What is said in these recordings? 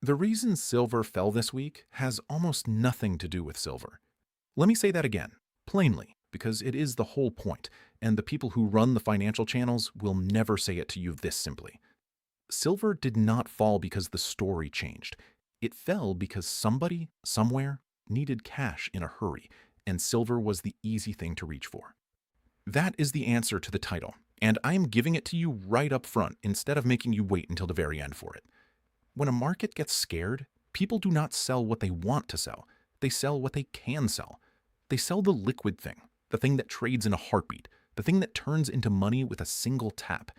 The reason silver fell this week has almost nothing to do with silver. Let me say that again, plainly, because it is the whole point, and the people who run the financial channels will never say it to you this simply. Silver did not fall because the story changed. It fell because somebody, somewhere, needed cash in a hurry, and silver was the easy thing to reach for. That is the answer to the title, and I am giving it to you right up front instead of making you wait until the very end for it. When a market gets scared, people do not sell what they want to sell. They sell what they can sell. They sell the liquid thing, the thing that trades in a heartbeat, the thing that turns into money with a single tap.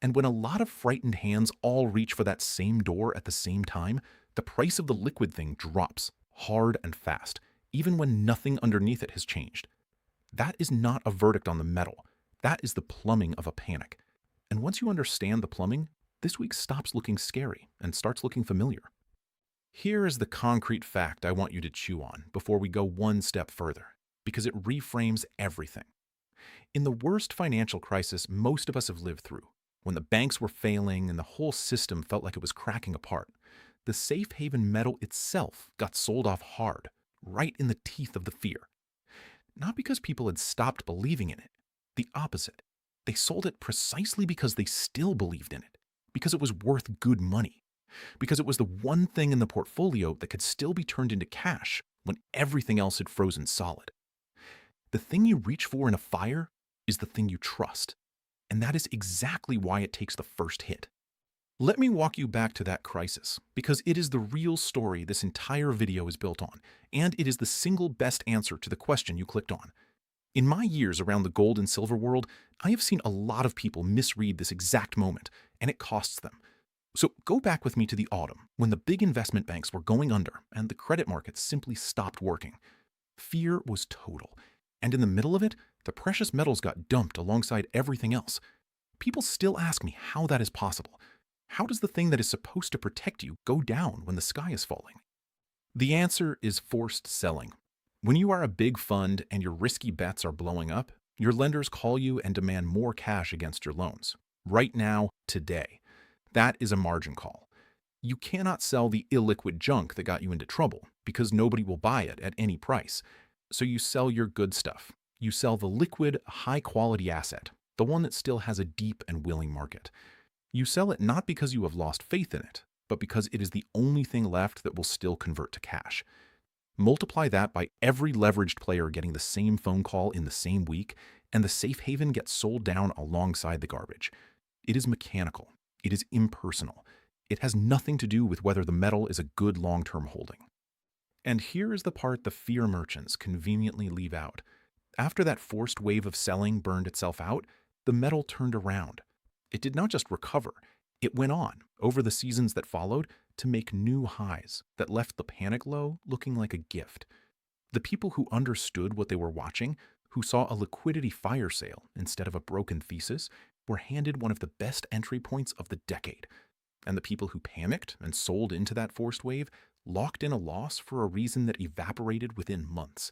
And when a lot of frightened hands all reach for that same door at the same time, the price of the liquid thing drops hard and fast, even when nothing underneath it has changed. That is not a verdict on the metal. That is the plumbing of a panic. And once you understand the plumbing, this week stops looking scary and starts looking familiar. Here is the concrete fact I want you to chew on before we go one step further, because it reframes everything. In the worst financial crisis most of us have lived through, when the banks were failing and the whole system felt like it was cracking apart, the safe haven metal itself got sold off hard, right in the teeth of the fear. Not because people had stopped believing in it. The opposite. They sold it precisely because they still believed in it, because it was worth good money, because it was the one thing in the portfolio that could still be turned into cash when everything else had frozen solid. The thing you reach for in a fire is the thing you trust, and that is exactly why it takes the first hit. Let me walk you back to that crisis, because it is the real story this entire video is built on, and it is the single best answer to the question you clicked on. In my years around the gold and silver world, I have seen a lot of people misread this exact moment, and it costs them. So go back with me to the autumn, when the big investment banks were going under and the credit markets simply stopped working. Fear was total, and in the middle of it, the precious metals got dumped alongside everything else. People still ask me how that is possible. How does the thing that is supposed to protect you go down when the sky is falling? The answer is forced selling. When you are a big fund and your risky bets are blowing up, your lenders call you and demand more cash against your loans. Right now, today. That is a margin call. You cannot sell the illiquid junk that got you into trouble because nobody will buy it at any price. So you sell your good stuff. You sell the liquid, high-quality asset, the one that still has a deep and willing market. You sell it not because you have lost faith in it, but because it is the only thing left that will still convert to cash. Multiply that by every leveraged player getting the same phone call in the same week, and the safe haven gets sold down alongside the garbage. It is mechanical. It is impersonal. It has nothing to do with whether the metal is a good long-term holding. And here is the part the fear merchants conveniently leave out. After that forced wave of selling burned itself out, the metal turned around. It did not just recover, it went on, over the seasons that followed, to make new highs that left the panic low looking like a gift. The people who understood what they were watching, who saw a liquidity fire sale instead of a broken thesis, were handed one of the best entry points of the decade. And the people who panicked and sold into that forced wave locked in a loss for a reason that evaporated within months.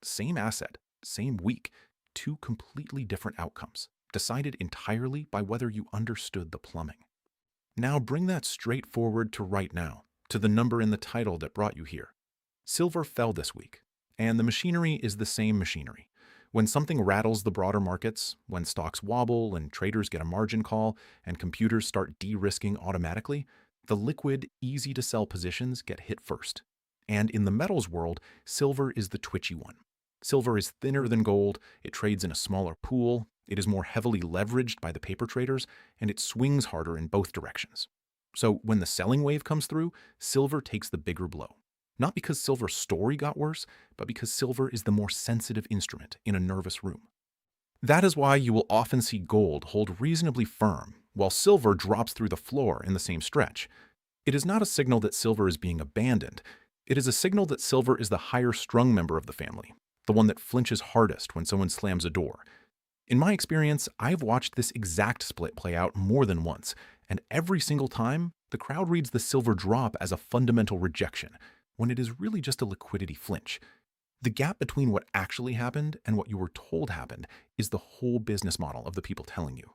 Same asset, same week, two completely different outcomes, decided entirely by whether you understood the plumbing. Now bring that straight forward to right now, to the number in the title that brought you here. Silver fell this week, and the machinery is the same machinery. When something rattles the broader markets, when stocks wobble and traders get a margin call and computers start de-risking automatically, the liquid, easy-to-sell positions get hit first. And in the metals world, silver is the twitchy one. Silver is thinner than gold, it trades in a smaller pool, it is more heavily leveraged by the paper traders, and it swings harder in both directions. So when the selling wave comes through, silver takes the bigger blow. Not because silver's story got worse, but because silver is the more sensitive instrument in a nervous room. That is why you will often see gold hold reasonably firm, while silver drops through the floor in the same stretch. It is not a signal that silver is being abandoned. It is a signal that silver is the higher strung member of the family, the one that flinches hardest when someone slams a door. In my experience, I've watched this exact split play out more than once, and every single time, the crowd reads the silver drop as a fundamental rejection, when it is really just a liquidity flinch. The gap between what actually happened and what you were told happened is the whole business model of the people telling you.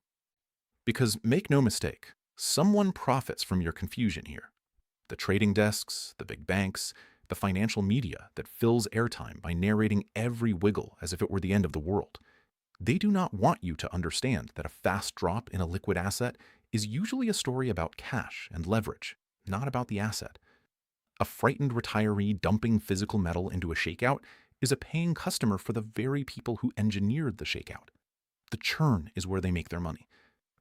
Because make no mistake, someone profits from your confusion here. The trading desks, the big banks, the financial media that fills airtime by narrating every wiggle as if it were the end of the world. They do not want you to understand that a fast drop in a liquid asset is usually a story about cash and leverage, not about the asset. A frightened retiree dumping physical metal into a shakeout is a paying customer for the very people who engineered the shakeout. The churn is where they make their money.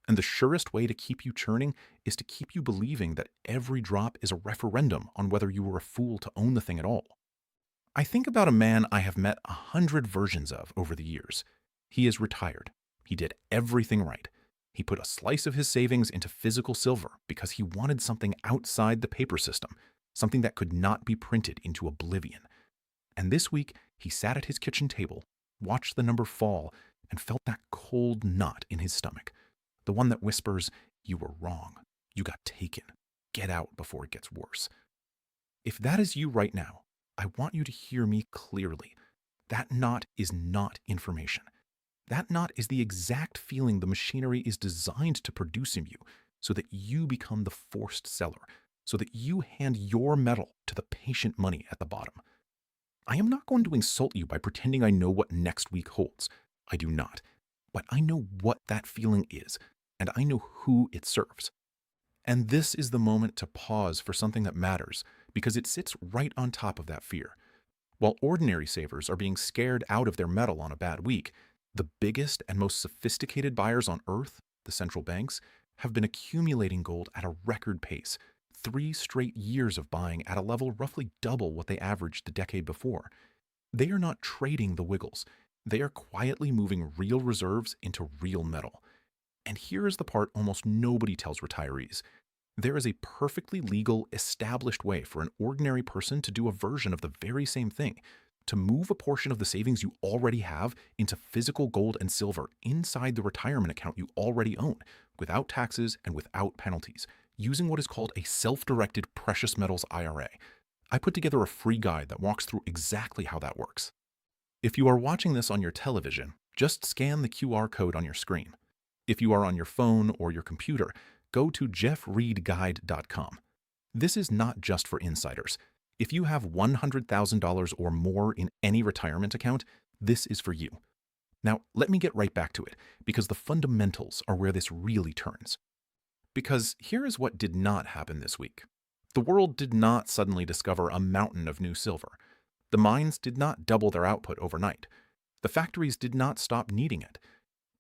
And the surest way to keep you churning is to keep you believing that every drop is a referendum on whether you were a fool to own the thing at all. I think about a man I have met 100 versions of over the years. He is retired. He did everything right. He put a slice of his savings into physical silver because he wanted something outside the paper system, something that could not be printed into oblivion. And this week, he sat at his kitchen table, watched the number fall, and felt that cold knot in his stomach. The one that whispers, "You were wrong. You got taken. Get out before it gets worse." If that is you right now, I want you to hear me clearly. That knot is not information. That knot is the exact feeling the machinery is designed to produce in you so that you become the forced seller, so that you hand your metal to the patient money at the bottom. I am not going to insult you by pretending I know what next week holds. I do not. But I know what that feeling is, and I know who it serves. And this is the moment to pause for something that matters, because it sits right on top of that fear. While ordinary savers are being scared out of their metal on a bad week, the biggest and most sophisticated buyers on earth, the central banks, have been accumulating gold at a record pace, 3 straight years of buying at a level roughly double what they averaged the decade before. They are not trading the wiggles. They are quietly moving real reserves into real metal. And here is the part almost nobody tells retirees. There is a perfectly legal, established way for an ordinary person to do a version of the very same thing, to move a portion of the savings you already have into physical gold and silver inside the retirement account you already own, without taxes and without penalties, using what is called a self-directed precious metals IRA. I put together a free guide that walks through exactly how that works. If you are watching this on your television, just scan the QR code on your screen. If you are on your phone or your computer, go to jeffreedguide.com. This is not just for insiders. If you have $100,000 or more in any retirement account, this is for you. Now, let me get right back to it, because the fundamentals are where this really turns. Because here is what did not happen this week. The world did not suddenly discover a mountain of new silver. The mines did not double their output overnight. The factories did not stop needing it.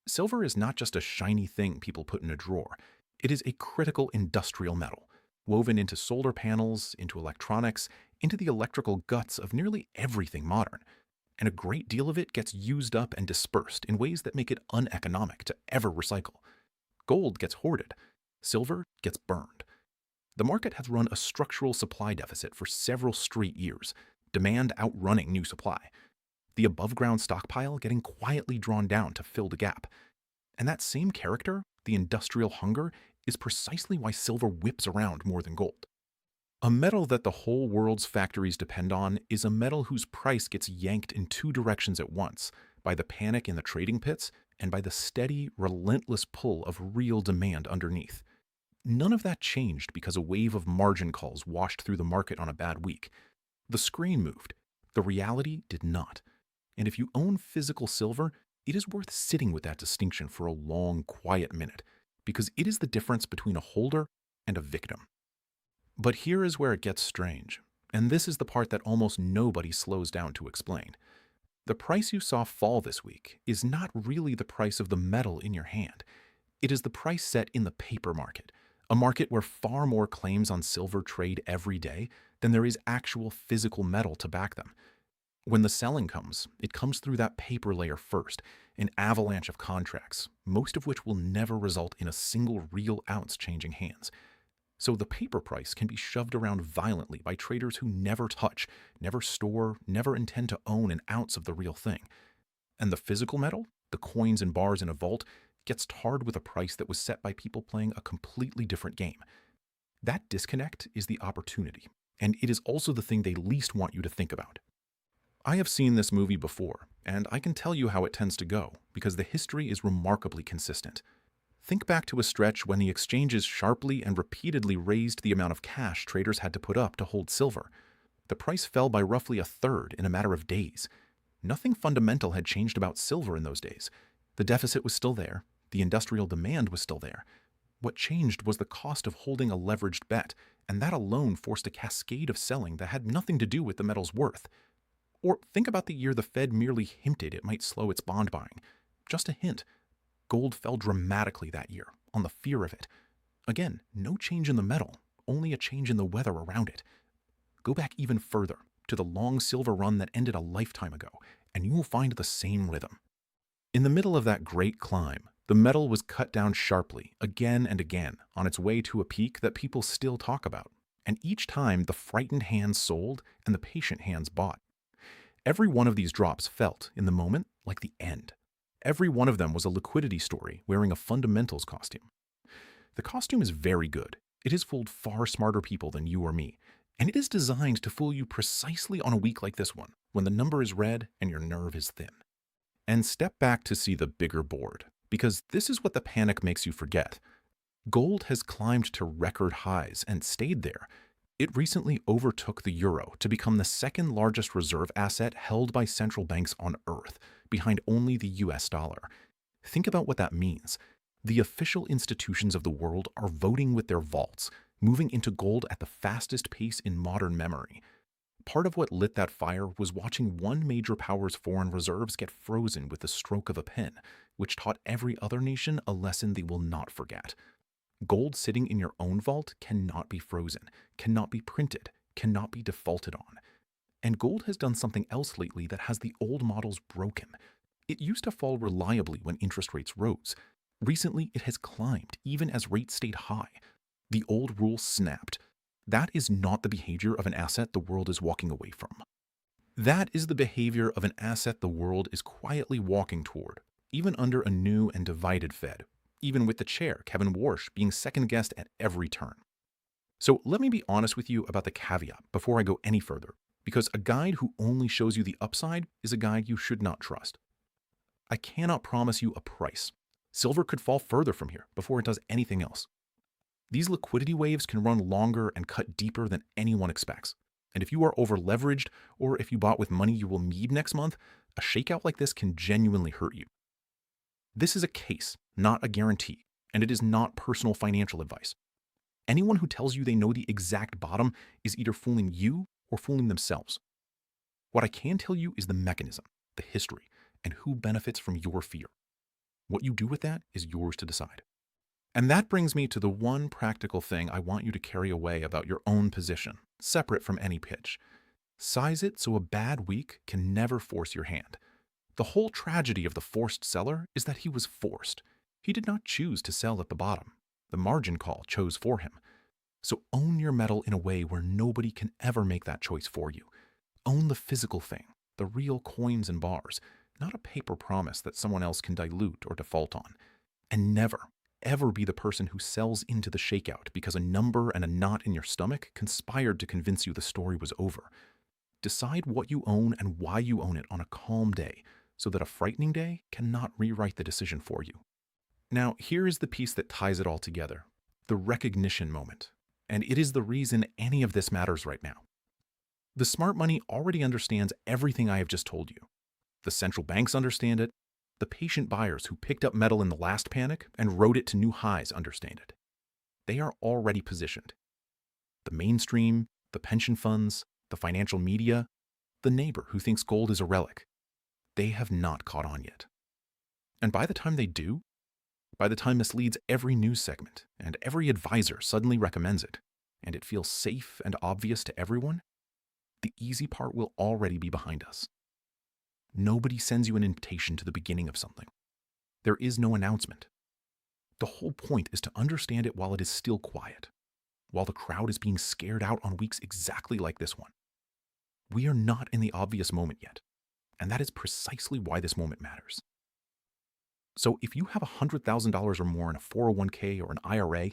Silver is not just a shiny thing people put in a drawer. It is a critical industrial metal, woven into solar panels, into electronics, into the electrical guts of nearly everything modern. And a great deal of it gets used up and dispersed in ways that make it uneconomic to ever recycle. Gold gets hoarded. Silver gets burned. The market has run a structural supply deficit for several straight years, demand outrunning new supply. The above-ground stockpile getting quietly drawn down to fill the gap. And that same character, the industrial hunger, is precisely why silver whips around more than gold. A metal that the whole world's factories depend on is a metal whose price gets yanked in 2 directions at once, by the panic in the trading pits and by the steady, relentless pull of real demand underneath. None of that changed because a wave of margin calls washed through the market on a bad week. The screen moved. The reality did not. And if you own physical silver, it is worth sitting with that distinction for a long, quiet minute, because it is the difference between a holder and a victim. But here is where it gets strange, and this is the part that almost nobody slows down to explain. The price you saw fall this week is not really the price of the metal in your hand. It is the price set in the paper market, a market where far more claims on silver trade every day than there is actual physical metal to back them. When the selling comes, it comes through that paper layer first, an avalanche of contracts, most of which will never result in a single real ounce changing hands. So the paper price can be shoved around violently by traders who never touch, never store, never intend to own an ounce of the real thing. And the physical metal, the coins and bars in a vault, gets tarred with a price that was set by people playing a completely different game. That disconnect is the opportunity, and it is also the thing they least want you to think about. I have seen this movie before, and I can tell you how it tends to go, because the history is remarkably consistent. Think back to a stretch when the exchanges sharply and repeatedly raised the amount of cash traders had to put up to hold silver. The price fell by roughly a third in a matter of days. Nothing fundamental had changed about silver in those days. The deficit was still there. The industrial demand was still there. What changed was the cost of holding a leveraged bet, and that alone forced a cascade of selling that had nothing to do with the metal's worth. Or think about the year the Fed merely hinted it might slow its bond buying. Just a hint. Gold fell dramatically that year, on the fear of it. Again, no change in the metal, only a change in the weather around it. Go back even further, to the long silver run that ended a lifetime ago, and you will find the same rhythm. In the middle of that great climb, the metal was cut down sharply, again and again, on its way to a peak that people still talk about. And each time, the frightened hands sold and the patient hands bought. Every one of these drops felt, in the moment, like the end. Every one of them was a liquidity story wearing a fundamentals costume. The costume is very good. It has fooled far smarter people than you or me, and it is designed to fool you precisely on a week like this one, when the number is red and your nerve is thin. And step back to see the bigger board, because this is what the panic makes you forget. Gold has climbed to record highs and stayed there. It recently overtook the euro to become the second largest reserve asset held by central banks on Earth, behind only the US dollar. Think about what that means. The official institutions of the world are voting with their vaults, moving into gold at the fastest pace in modern memory. Part of what lit that fire was watching one major power's foreign reserves get frozen with the stroke of a pen, which taught every other nation a lesson they will not forget. Gold sitting in your own vault cannot be frozen, cannot be printed, cannot be defaulted on. And gold has done something else lately that has the old models broken. It used to fall reliably when interest rates rose. Recently, it has climbed, even as rates stayed high. The old rule snapped. That is not the behavior of an asset the world is walking away from. That is the behavior of an asset the world is quietly walking toward, even under a new and divided Fed, even with the chair, Kevin Warsh, being second-guessed at every turn. So let me be honest with you about the caveat before I go any further, because a guide who only shows you the upside is a guide you should not trust. I cannot promise you a price. Silver could fall further from here before it does anything else. These liquidity waves can run longer and cut deeper than anyone expects. And if you are over-leveraged, or if you bought with money you will need next month, a shakeout like this can genuinely hurt you. This is a case, not a guarantee, and it is not personal financial advice. Anyone who tells you they know the exact bottom is either fooling you or fooling themselves. What I can tell you is the mechanism, the history, and who benefits from your fear. What you do with that is yours to decide. And that brings me to the one practical thing I want you to carry away about your own position, separate from any pitch. Size it so a bad week can never force your hand. The whole tragedy of the forced seller is that he was forced. He did not choose to sell at the bottom. The margin call chose for him. So own your metal in a way where nobody can ever make that choice for you. Own the physical thing, the real coins and bars, not a paper promise that someone else can dilute or default on. And never, ever be the person who sells into the shakeout because a number and a knot in your stomach conspired to convince you the story was over. Decide what you own and why you own it on a calm day, so that a frightening day cannot rewrite the decision for you. Now, here is the piece that ties it all together, the recognition moment. And it is the reason any of this matters right now. The smart money already understands everything I have just told you. The central banks understand it. The patient buyers who picked up metal in the last panic and rode it to new highs understand it. They are already positioned. The mainstream, the pension funds, the financial media, the neighbor who thinks gold is a relic, they have not caught on yet. And by the time they do, by the time this leads every news segment and every advisor suddenly recommends it, and it feels safe and obvious to everyone, the easy part will already be behind us. Nobody sends you an invitation to the beginning of something. There is no announcement. The whole point is to understand it while it is still quiet, while the crowd is being scared out on weeks exactly like this one. We are not in the obvious moment yet, and that is precisely why this moment matters. So if you have $100,000 or more in a 401k or an IRA,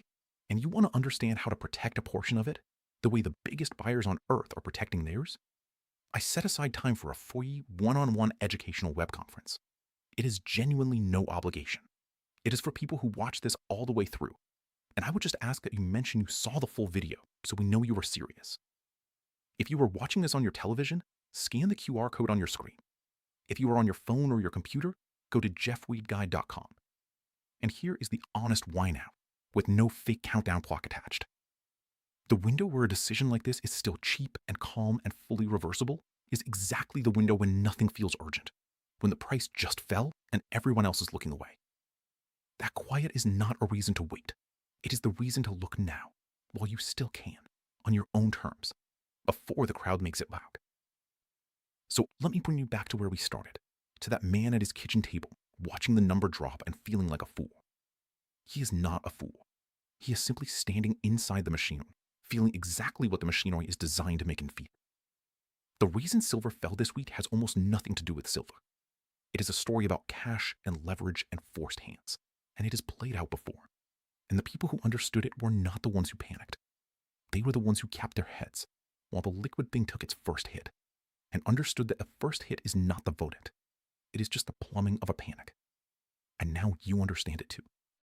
and you want to understand how to protect a portion of it, the way the biggest buyers on earth are protecting theirs, I set aside time for a free one-on-one educational web conference. It is genuinely no obligation. It is for people who watch this all the way through. And I would just ask that you mention you saw the full video so we know you were serious. If you were watching this on your television, scan the QR code on your screen. If you are on your phone or your computer, go to jeffweedguide.com. And here is the honest why now, with no fake countdown clock attached. The window where a decision like this is still cheap and calm and fully reversible is exactly the window when nothing feels urgent, when the price just fell and everyone else is looking away. That quiet is not a reason to wait. It is the reason to look now, while you still can, on your own terms, before the crowd makes it loud. So let me bring you back to where we started, to that man at his kitchen table, watching the number drop and feeling like a fool. He is not a fool. He is simply standing inside the machinery, feeling exactly what the machinery is designed to make him feel. The reason silver fell this week has almost nothing to do with silver. It is a story about cash and leverage and forced hands, and it has played out before. And the people who understood it were not the ones who panicked. They were the ones who kept their heads while the liquid thing took its first hit, and understood that the first hit is not the votent. It is just the plumbing of a panic. And now you understand it too.